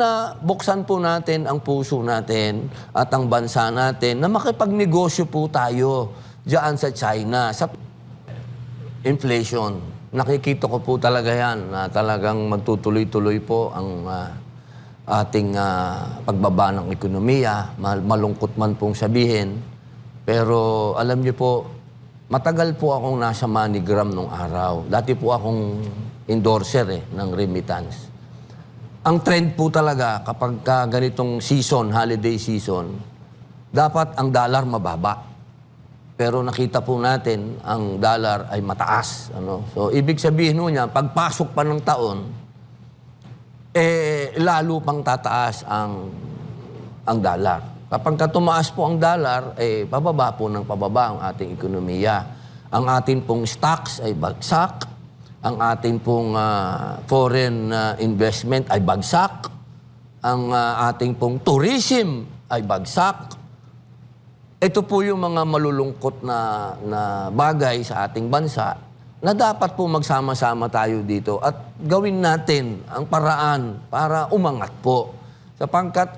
Na buksan po natin ang puso natin at ang bansa natin na makipagnegosyo po tayo diyan sa China. Sa inflation, nakikita ko po talaga yan na talagang magtutuloy-tuloy po ang ating pagbaba ng ekonomiya. Malungkot man pong sabihin. Pero alam niyo po, matagal po akong nasa MoneyGram nung araw. Dati po akong endorser ng remittance. Ang trend po talaga kapag ganitong season, holiday season, dapat ang dollar mababa. Pero nakita po natin, ang dollar ay mataas. So, ibig sabihin niya, pagpasok pa ng taon, lalo pang tataas ang dollar. Kapag tumaas po ang dollar, pababa po ng pababa ang ating ekonomiya. Ang ating pong stocks ay bagsak. Ang ating pong foreign investment ay bagsak. Ang ating pong tourism ay bagsak. Ito po yung mga malulungkot na bagay sa ating bansa na dapat po magsama-sama tayo dito at gawin natin ang paraan para umangat po. Sapagkat,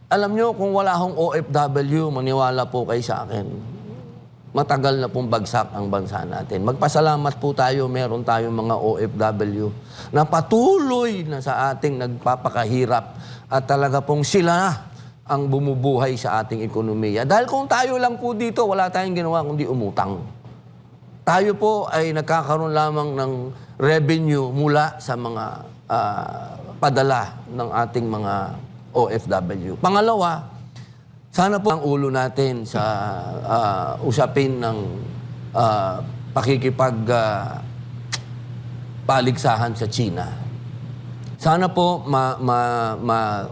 alam nyo, kung wala akong OFW, maniwala po kayo sa akin. Matagal na pong bagsak ang bansa natin. Magpasalamat po tayo, meron tayong mga OFW na patuloy na sa ating nagpapakahirap at talaga pong sila ang bumubuhay sa ating ekonomiya. Dahil kung tayo lang po dito, wala tayong ginawa kundi umutang. Tayo po ay nagkakaroon lamang ng revenue mula sa mga padala ng ating mga OFW. Pangalawa, sana po ang ulo natin sa usapin ng paligsahan sa China. Sana po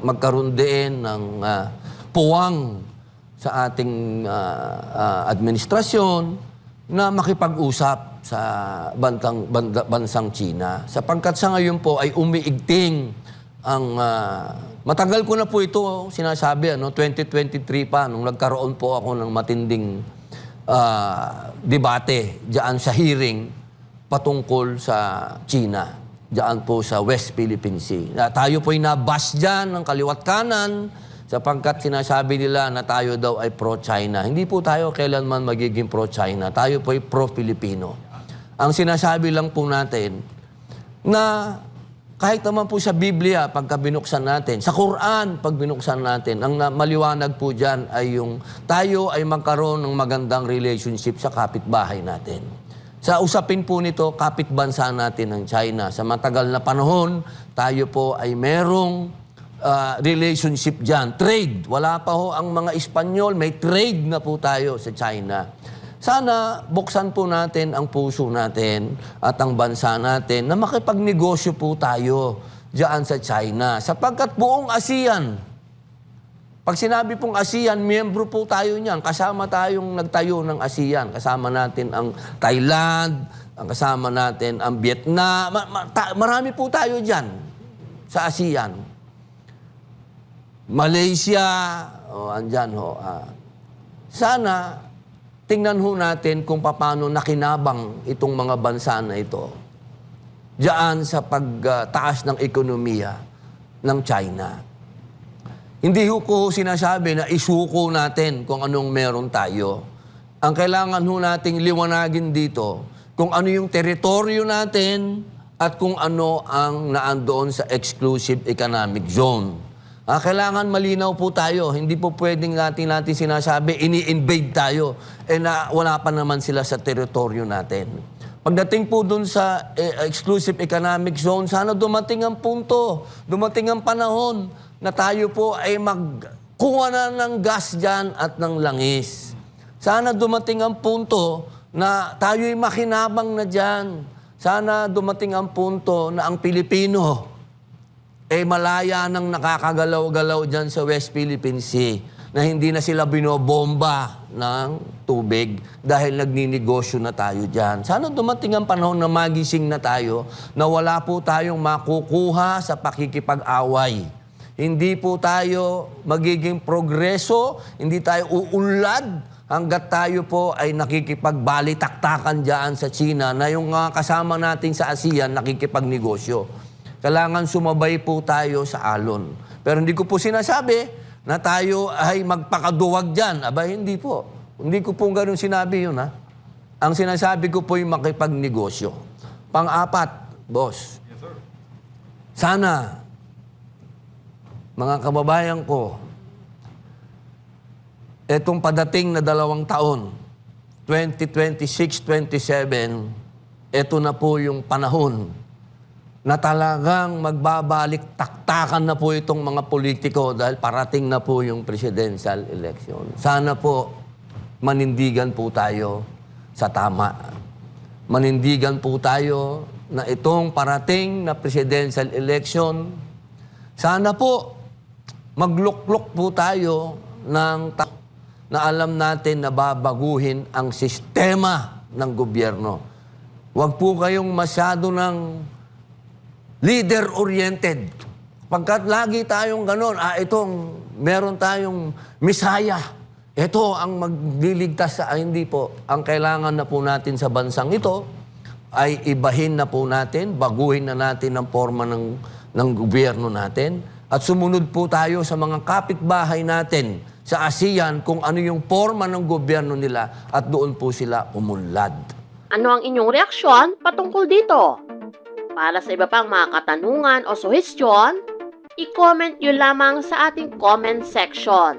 magkaroon din ng puwang sa ating administrasyon na makipag-usap sa bansang China. Sapagkat sa ngayon po ay umiigting ang matagal ko na po ito sinasabi, 2023 pa, nung nagkaroon po ako ng matinding debate diyan sa hearing patungkol sa China, diyan po sa West Philippine Sea. Tayo po ay nabash diyan ng kaliwat kanan sapagkat sinasabi nila na tayo daw ay pro-China. Hindi po tayo kailanman magiging pro-China. Tayo po ay pro-Filipino. Ang sinasabi lang po natin na kahit naman po sa Biblia, pagka binuksan natin, sa Quran, pag binuksan natin, ang maliwanag po dyan ay yung tayo ay magkaroon ng magandang relationship sa kapitbahay natin. Sa usapin po nito, kapitbansa natin ng China. Sa matagal na panahon, tayo po ay merong relationship dyan. Trade. Wala pa ho ang mga Espanyol, may trade na po tayo sa China. Sana buksan po natin ang puso natin at ang bansa natin na makipagnegosyo po tayo diyan sa China. Sapagkat buong ASEAN, pag sinabi pong ASEAN, miyembro po tayo niyan. Kasama tayong nagtayo ng ASEAN. Kasama natin ang Thailand, kasama natin ang Vietnam. Marami po tayo diyan sa ASEAN. Malaysia, andyan ho. Sana tingnan ho natin kung paano nakinabang itong mga bansa na ito diyan sa pagtaas ng ekonomiya ng China. Hindi ho ko sinasabi na isuko natin kung anong meron tayo. Ang kailangan ho nating liwanagin dito kung ano yung teritoryo natin at kung ano ang naandoon sa exclusive economic zone. Kailangan malinaw po tayo. Hindi po pwedeng natin sinasabi, ini-invade tayo. Na wala pa naman sila sa teritoryo natin. Pagdating po dun sa exclusive economic zone, sana dumating ang punto, dumating ang panahon na tayo po ay magkuha na ng gas dyan at ng langis. Sana dumating ang punto na tayo'y makinabang na dyan. Sana dumating ang punto na ang Pilipino malaya nang nakakagalaw-galaw dyan sa West Philippine Sea na hindi na sila binobomba ng tubig dahil nagninegosyo na tayo dyan. Sana dumating ang panahon na magising na tayo na wala po tayong makukuha sa pakikipag-away. Hindi po tayo magiging progreso, hindi tayo uunlad hanggat tayo po ay nakikipagbalitaktakan dyan sa China na yung kasama natin sa ASEAN nakikipagnegosyo. Kailangan sumabay po tayo sa alon. Pero hindi ko po sinasabi na tayo ay magpakaduwag dyan. Aba, hindi po. Hindi ko po ganun sinabi yun, ha? Ang sinasabi ko po yung makipagnegosyo. Pang-apat, boss. Yes, sir. Sana, mga kababayan ko, etong padating na 2 taon, 2026-27, eto na po yung panahon na talagang magbabalik taktakan na po itong mga politiko dahil parating na po yung presidential election. Sana po manindigan po tayo sa tama. Manindigan po tayo na itong parating na presidential election, sana po magluklok po tayo ng na alam natin na babaguhin ang sistema ng gobyerno. Huwag po kayong masyado ng leader-oriented. Pagkat lagi tayong ganon, meron tayong misaya. Ito ang magliligtas sa, hindi po. Ang kailangan na po natin sa bansang ito ay ibahin na po natin, baguhin na natin ang forma ng gobyerno natin at sumunod po tayo sa mga kapitbahay natin sa ASEAN kung ano yung forma ng gobyerno nila at doon po sila umunlad. Ano ang inyong reaksyon patungkol dito? Para sa iba pang mga katanungan o suhestyon, i-comment nyo lamang sa ating comment section.